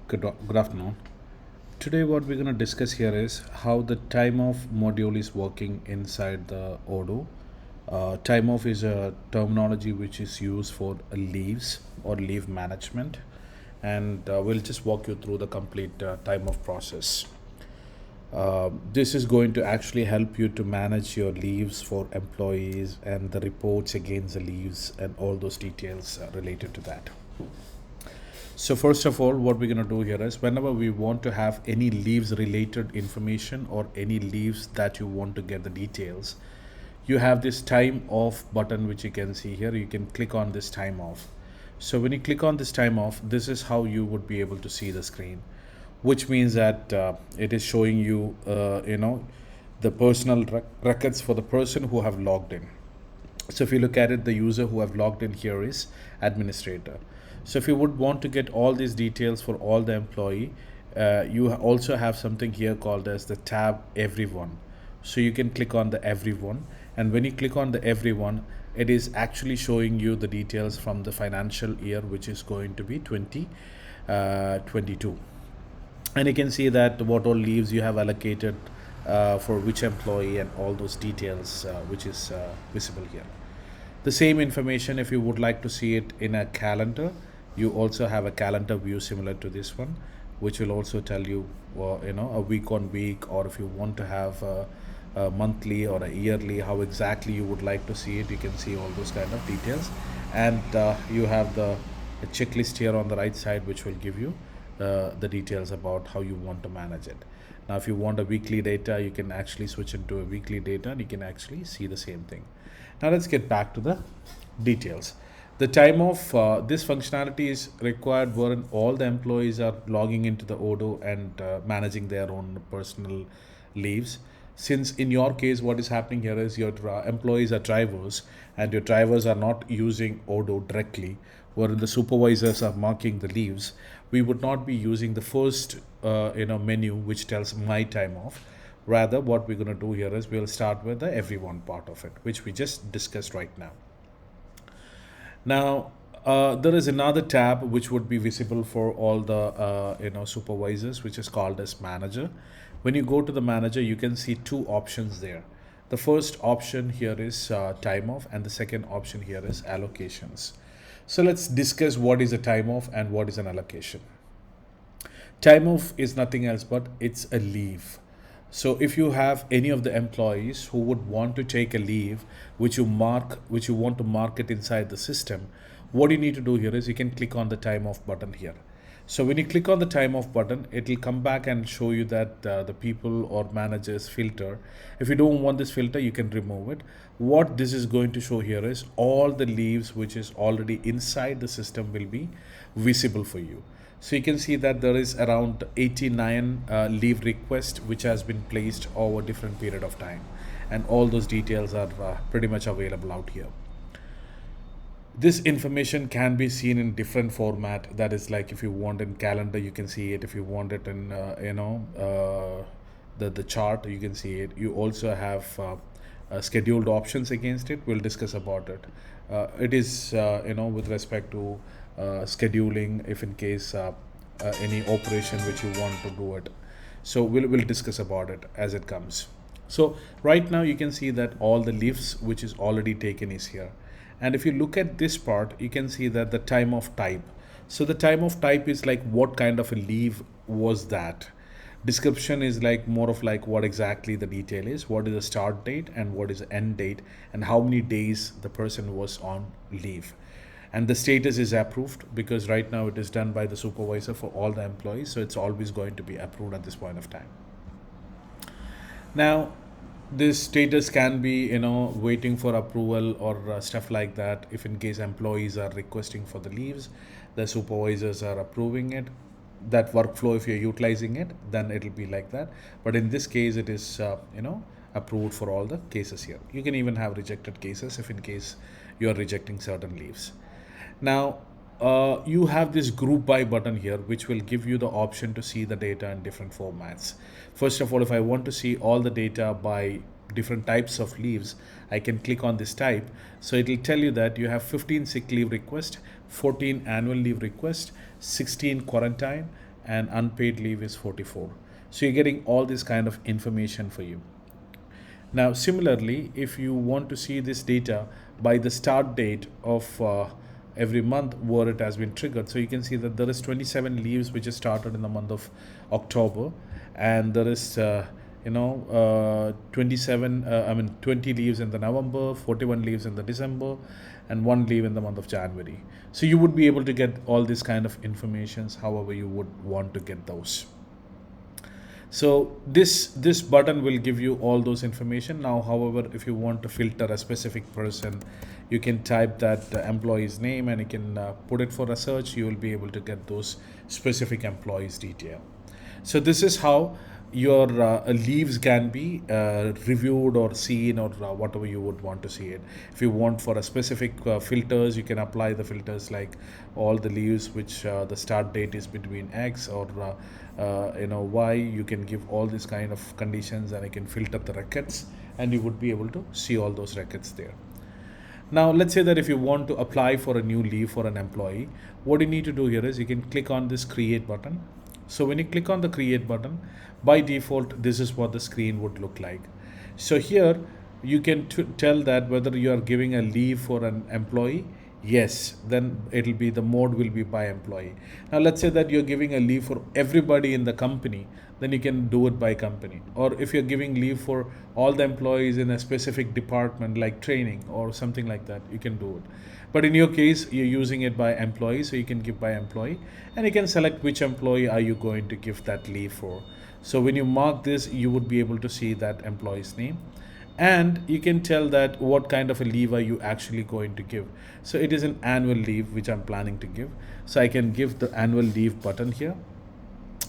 Good afternoon. Today, what we're going to discuss here is how the time off module is working inside the Odoo. Time off is a terminology which is used for leaves or leave management, and we'll just walk you through the complete time off process. This is going to actually help you to manage your leaves for employees and the reports against the leaves and all those details related to that. So first of all, what we're going to do here is whenever we want to have any leaves related information or any leaves that you want to get the details, you have this time off button which you can see here. You can click on this time off. So when you click on this time off, this is how you would be able to see the screen, which means that it is showing you, the personal records for the person who have logged in. So if you look at it, the user who have logged in here is administrator. So if you would want to get all these details for all the employee, you also have something here called as the tab everyone. So you can click on the everyone, and when you click on the everyone, it is actually showing you the details from the financial year, which is going to be 2022. And you can see that what all leaves you have allocated for which employee and all those details which is visible here. The same information, if you would like to see it in a calendar, you also have a calendar view similar to this one, which will also tell you, a week on week, or if you want to have a monthly or a yearly, how exactly you would like to see it. You can see all those kind of details, and you have the checklist here on the right side, which will give you the details about how you want to manage it. Now, if you want a weekly data, you can actually switch into a weekly data, and you can actually see the same thing. Now let's get back to the details. The time of this functionality is required wherein all the employees are logging into the Odoo and managing their own personal leaves. Since in your case, what is happening here is your employees are drivers, and your drivers are not using Odoo directly, wherein the supervisors are marking the leaves. We would not be using the first menu which tells my time off. Rather, what we're going to do here is we'll start with the everyone part of it, which we just discussed right now. Now, there is another tab which would be visible for all the supervisors, which is called as manager. When you go to the manager, you can see two options there. The first option here is time off, and the second option here is allocations. So let's discuss what is a time off and what is an allocation. Time off is nothing else but it's a leave. So if you have any of the employees who would want to take a leave, which you want to mark it inside the system, what you need to do here is you can click on the time off button here. So when you click on the time off button, it will come back and show you that the people or managers filter. If you don't want this filter, you can remove it. What this is going to show here is all the leaves which is already inside the system will be visible for you. So you can see that there is around 89 leave requests which has been placed over different period of time, and all those details are pretty much available out here. This information can be seen in different format. That is, like if you want in calendar, you can see it. If you want it in the chart, you can see it. You also have scheduled options against it. We'll discuss about it. It is with respect to scheduling, if in case any operation which you want to do it. So we'll discuss about it as it comes. So right now you can see that all the leaves which is already taken is here. And if you look at this part, you can see that the time of type. So the time of type is like what kind of a leave was that. Description is like more of like what exactly the detail is, what is the start date and what is the end date, and how many days the person was on leave. And the status is approved because right now it is done by the supervisor for all the employees, so it's always going to be approved at this point of time. Now, this status can be waiting for approval or stuff like that. If in case employees are requesting for the leaves, the supervisors are approving it. That workflow, if you're utilizing it, then it'll be like that. But in this case, it is approved for all the cases here. You can even have rejected cases if in case you are rejecting certain leaves. Now, you have this group by button here, which will give you the option to see the data in different formats. First of all, if I want to see all the data by different types of leaves, I can click on this type. So it will tell you that you have 15 sick leave request, 14 annual leave request, 16 quarantine, and unpaid leave is 44. So you're getting all this kind of information for you. Now, similarly, if you want to see this data by the start date of every month where it has been triggered, so you can see that there is 27 leaves which is started in the month of October, and there is 20 leaves in the November, 41 leaves in the December, and one leave in the month of January. So you would be able to get all this kind of informations however you would want to get those. So this button will give you all those information. Now, however, if you want to filter a specific person, you can type that employee's name and you can put it for a search. You will be able to get those specific employees detail. So this is how your leaves can be reviewed or seen, or whatever you would want to see it. If you want for a specific filters, you can apply the filters like all the leaves which the start date is between X or Y. You can give all these kind of conditions and you can filter the records, and you would be able to see all those records there. Now, let's say that if you want to apply for a new leave for an employee, what you need to do here is you can click on this create button. So when you click on the create button, by default, this is what the screen would look like. So here you can tell that whether you are giving a leave for an employee. Yes, then it'll be the mode will be by employee. Now let's say that you're giving a leave for everybody in the company, then you can do it by company. Or if you're giving leave for all the employees in a specific department like training or something like that, you can do it. But in your case, you're using it by employee, so you can give by employee, and you can select which employee are you going to give that leave for. So when you mark this, you would be able to see that employee's name, and you can tell that what kind of a leave are you actually going to give. So it is an annual leave which I'm planning to give, so I can give the annual leave button here.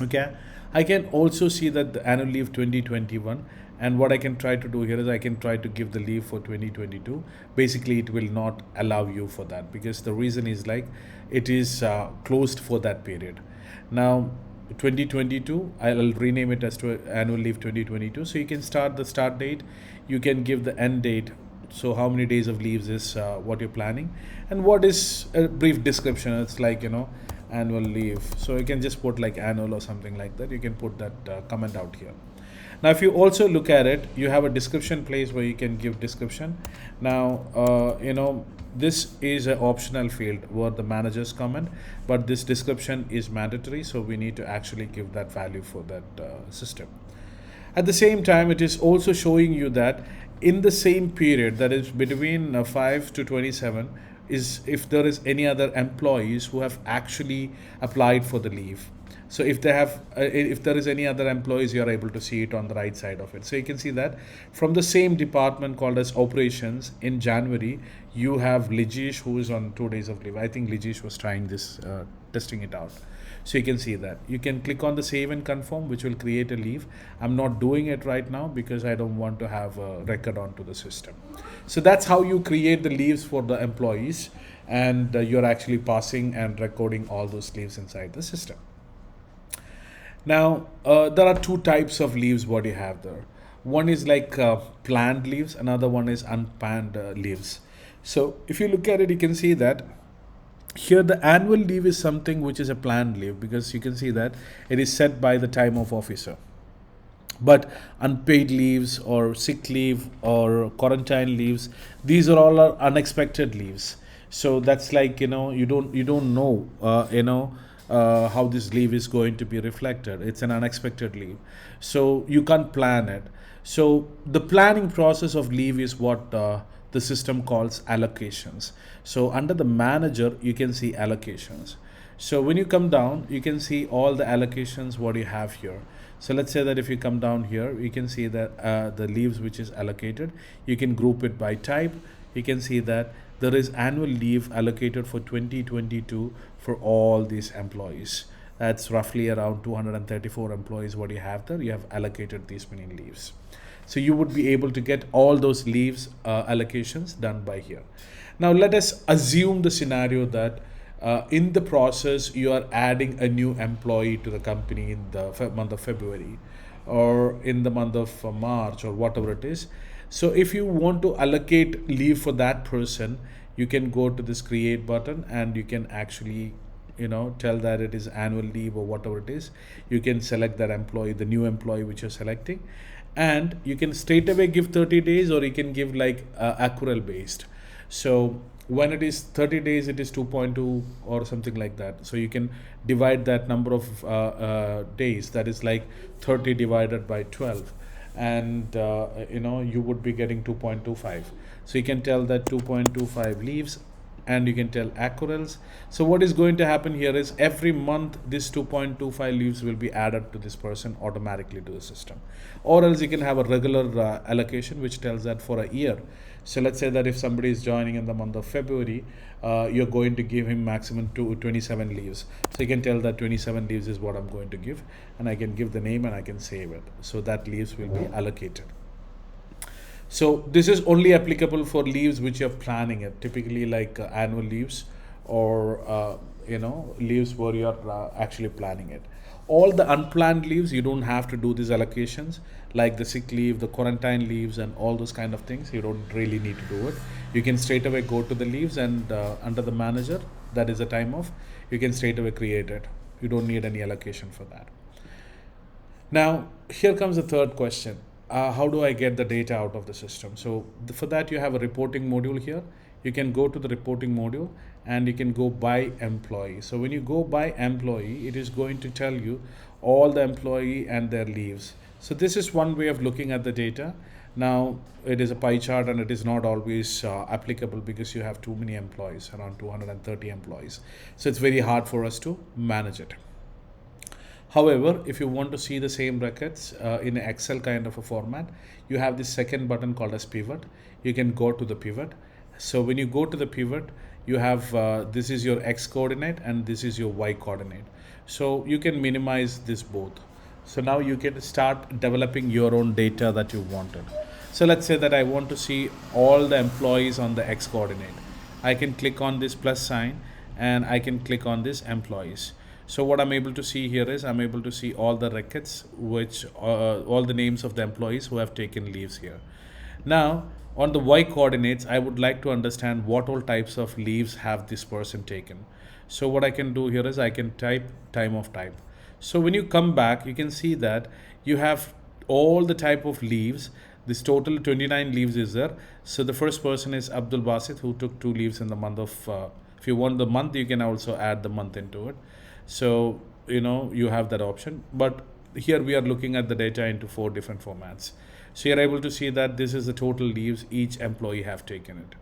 Okay, I can also see that the annual leave 2021, and what I can try to do here is I can try to give the leave for 2022. Basically it will not allow you for that, because the reason is like it is closed for that period. Now 2022, I'll rename it as to annual leave 2022. So you can start the start date, you can give the end date, so how many days of leaves is what you're planning, and what is a brief description. It's like annual leave, so you can just put like annual or something like that. You can put that comment out here. Now if you also look at it, you have a description place where you can give description. Now this is an optional field where the managers comment, but this description is mandatory, so we need to actually give that value for that system. At the same time, it is also showing you that in the same period, that is between 5 to 27, is if there is any other employees who have actually applied for the leave. So if they have, if there is any other employees, you are able to see it on the right side of it. So you can see that from the same department called as operations, in January, you have Lijish who is on 2 days of leave. I think Lijish was trying this, testing it out. So you can see that. You can click on the save and confirm, which will create a leave. I'm not doing it right now because I don't want to have a record onto the system. So that's how you create the leaves for the employees, and you're actually passing and recording all those leaves inside the system. Now, there are two types of leaves what you have there. One is like planned leaves, another one is unplanned leaves. So if you look at it, you can see that here the annual leave is something which is a planned leave, because you can see that it is set by the time off officer. But unpaid leaves or sick leave or quarantine leaves, these are all unexpected leaves. So that's like you don't know how this leave is going to be reflected. It's an unexpected leave, so you can't plan it. So the planning process of leave is what the system calls allocations. So under the manager, you can see allocations. So when you come down, you can see all the allocations what you have here. So let's say that if you come down here, you can see that the leaves which is allocated, you can group it by type. You can see that there is annual leave allocated for 2022 for all these employees. That's roughly around 234 employees what you have there. You have allocated these many leaves. So you would be able to get all those leaves allocations done by here. Now let us assume the scenario that in the process you are adding a new employee to the company in the month of February or in the month of March or whatever it is. So if you want to allocate leave for that person, you can go to this create button and you can actually tell that it is annual leave or whatever it is, you can select that employee, the new employee which you're selecting, and you can straight away give 30 days, or you can give like accrual based. So when it is 30 days, it is 2.2 or something like that. So you can divide that number of days, that is like 30 divided by 12, and you would be getting 2.25. So you can tell that 2.25 leaves, and you can tell accruals. So what is going to happen here is every month this 2.25 leaves will be added to this person automatically to the system. Or else you can have a regular allocation which tells that for a year. So let's say that if somebody is joining in the month of February, you're going to give him maximum 27 leaves. So you can tell that 27 leaves is what I'm going to give, and I can give the name and I can save it. So that leaves will be allocated. So this is only applicable for leaves which you're planning it, typically like annual leaves, or leaves where you're actually planning it. All the unplanned leaves, you don't have to do these allocations, like the sick leave, the quarantine leaves, and all those kind of things. You don't really need to do it. You can straight away go to the leaves, and under the manager, that is a time off, you can straight away create it. You don't need any allocation for that. Now, here comes the third question. How do I get the data out of the system? So for that, you have a reporting module here. You can go to the reporting module, and you can go by employee. So when you go by employee, it is going to tell you all the employee and their leaves. So this is one way of looking at the data. Now it is a pie chart, and it is not always applicable because you have too many employees, around 230 employees. So it's very hard for us to manage it. However, if you want to see the same records in an Excel kind of a format, you have this second button called as pivot. You can go to the pivot. So when you go to the pivot, you have this is your X coordinate and this is your Y coordinate. So you can minimize this both. So now you can start developing your own data that you wanted. So let's say that I want to see all the employees on the X coordinate. I can click on this plus sign, and I can click on this employees. So what I'm able to see here is I'm able to see all the records, which all the names of the employees who have taken leaves here. Now on the Y coordinates, I would like to understand what all types of leaves have this person taken. So what I can do here is I can type TimeOff type. So when you come back, you can see that you have all the type of leaves. This total 29 leaves is there. So the first person is Abdul Basit, who took 2 leaves in the month of, if you want the month, you can also add the month into it. So you have that option, but here we are looking at the data into 4 different formats. So you're able to see that this is the total leaves each employee have taken it.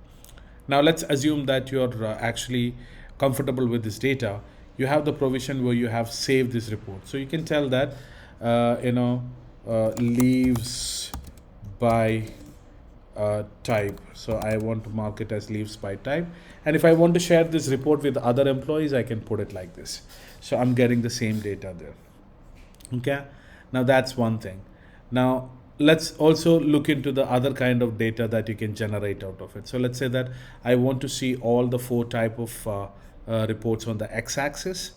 Now let's assume that you're actually comfortable with this data. You have the provision where you have saved this report. So you can tell that leaves by type. So I want to mark it as leaves by type, and if I want to share this report with other employees, I can put it like this. So I'm getting the same data there. Okay, now that's one thing. Now let's also look into the other kind of data that you can generate out of it. So let's say that I want to see all the 4 type of reports on the x-axis,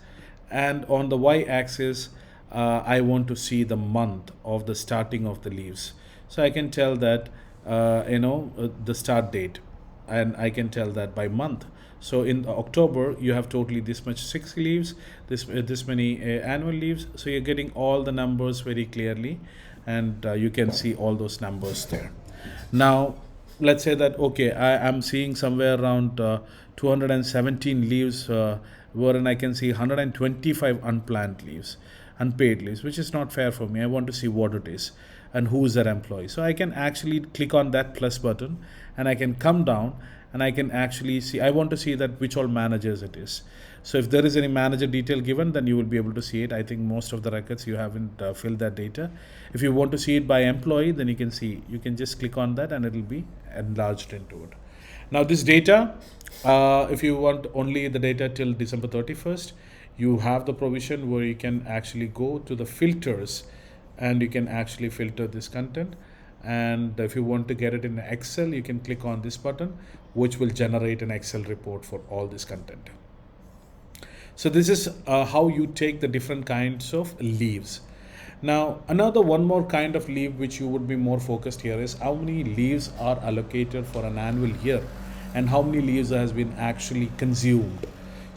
and on the y-axis I want to see the month of the starting of the leaves. So I can tell that the start date, and I can tell that by month. So in October, you have totally this much 6 leaves, this many annual leaves. So you're getting all the numbers very clearly, and you can see all those numbers there. Now let's say that okay, I am seeing somewhere around 217 leaves, wherein I can see 125 unplanned leaves, unpaid leaves, which is not fair for me. I want to see what it is and who is that employee. So I can actually click on that plus button, and I can come down, and I can actually see, I want to see that which all managers it is. So if there is any manager detail given, then you will be able to see it. I think most of the records you haven't filled that data. If you want to see it by employee, then you can see, you can just click on that and it will be enlarged into it. Now this data, if you want only the data till December 31st, you have the provision where you can actually go to the filters, and you can actually filter this content. And if you want to get it in Excel, you can click on this button, which will generate an Excel report for all this content. So this is how you take the different kinds of leaves. Now another one more kind of leave which you would be more focused here is how many leaves are allocated for an annual year, and how many leaves has been actually consumed.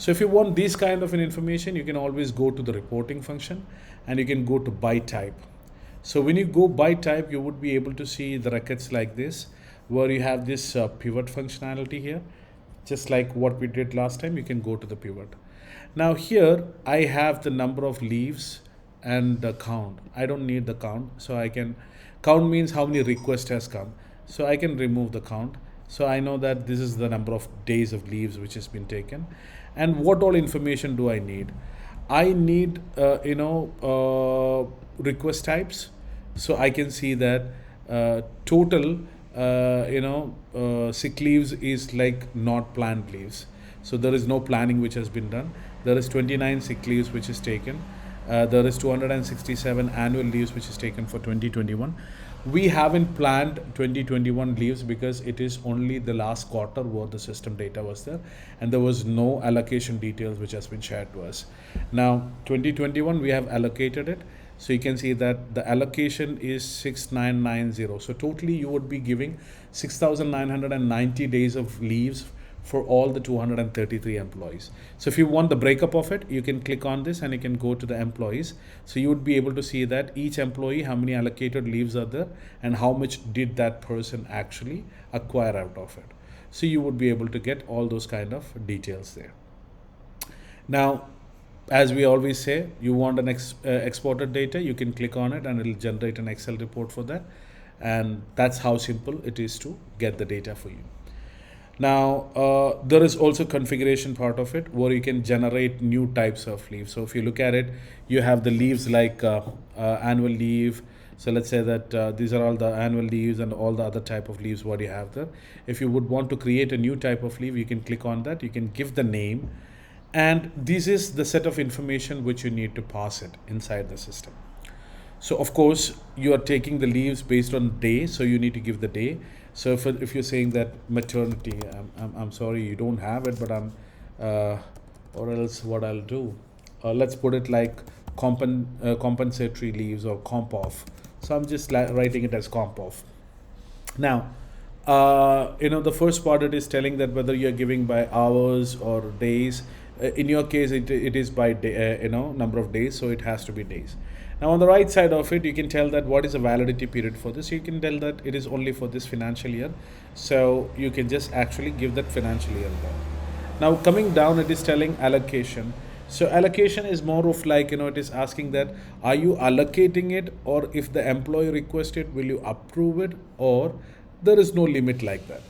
So if you want this kind of an information, you can always go to the reporting function and you can go to by type. So when you go by type, you would be able to see the records like this, where you have this pivot functionality here. Just like what we did last time, you can go to the pivot. Now here I have the number of leaves and the count. I don't need the count, so I can, count means how many requests has come. So I can remove the count. So I know that this is the number of days of leaves which has been taken. And what all information do I need? I need, request types. So I can see that total, sick leaves is like not planned leaves. So there is no planning which has been done. There is 29 sick leaves which is taken. There is 267 annual leaves which is taken for 2021. We haven't planned 2021 leaves because it is only the last quarter where the system data was there, and there was no allocation details which has been shared to us. Now 2021 we have allocated it. So you can see that the allocation is 6990. So totally you would be giving 6,990 days of leaves for all the 233 employees. So if you want the breakup of it, you can click on this and you can go to the employees. So you would be able to see that each employee, how many allocated leaves are there and how much did that person actually acquire out of it. So you would be able to get all those kind of details there. Now, as we always say, you want an exported data, you can click on it and it will generate an Excel report for that. And that's how simple it is to get the data for you. Now, there is also configuration part of it where you can generate new types of leaves. So if you look at it, you have the leaves like annual leave. So let's say that these are all the annual leaves and all the other type of leaves what you have there. If you would want to create a new type of leave, you can click on that. You can give the name. And this is the set of information which you need to pass it inside the system. So of course, you are taking the leaves based on day, so you need to give the day. So if you're saying that maternity, I'm sorry you don't have it, but or else what I'll do, let's put it like compensatory leaves or comp off. So I'm just writing it as comp off. Now, the first part it is telling that whether you're giving by hours or days. In your case, it is by day, number of days, so it has to be days. Now on the right side of it, you can tell that what is the validity period for this. You can tell that it is only for this financial year. So you can just actually give that financial year there. Now coming down, it is telling allocation. So allocation is more of like, it is asking that, are you allocating it, or if the employee requests it, will you approve it, or there is no limit like that.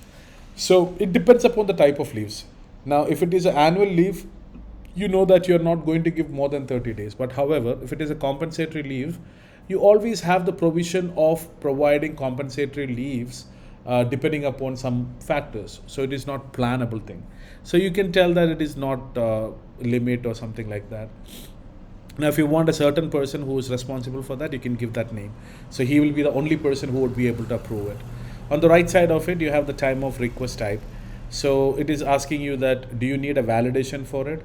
So it depends upon the type of leaves. Now, if it is an annual leave, you know that you're not going to give more than 30 days. But however, if it is a compensatory leave, you always have the provision of providing compensatory leaves depending upon some factors. So it is not plannable thing. So you can tell that it is not limit or something like that. Now, if you want a certain person who is responsible for that, you can give that name. So he will be the only person who would be able to approve it. On the right side of it, you have the time of request type. So it is asking you that, do you need a validation for it?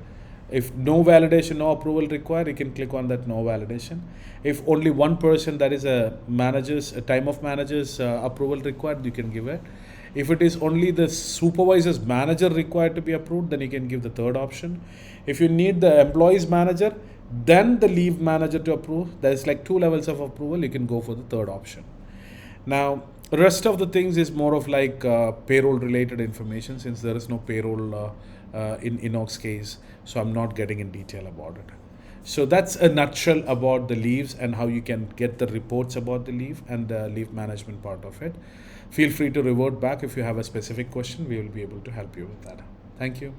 If no validation, no approval required, you can click on that no validation. If only one person, that is a time of manager's approval required, you can give it. If it is only the supervisor's manager required to be approved, then you can give the third option. If you need the employee's manager, then the leave manager to approve, there is like 2 levels of approval, you can go for the third option. Now, the rest of the things is more of like payroll related information, since there is no payroll in Inox case, so I'm not getting in detail about it. So that's a nutshell about the leaves and how you can get the reports about the leave and the leave management part of it. Feel free to revert back if you have a specific question. We will be able to help you with that. Thank you.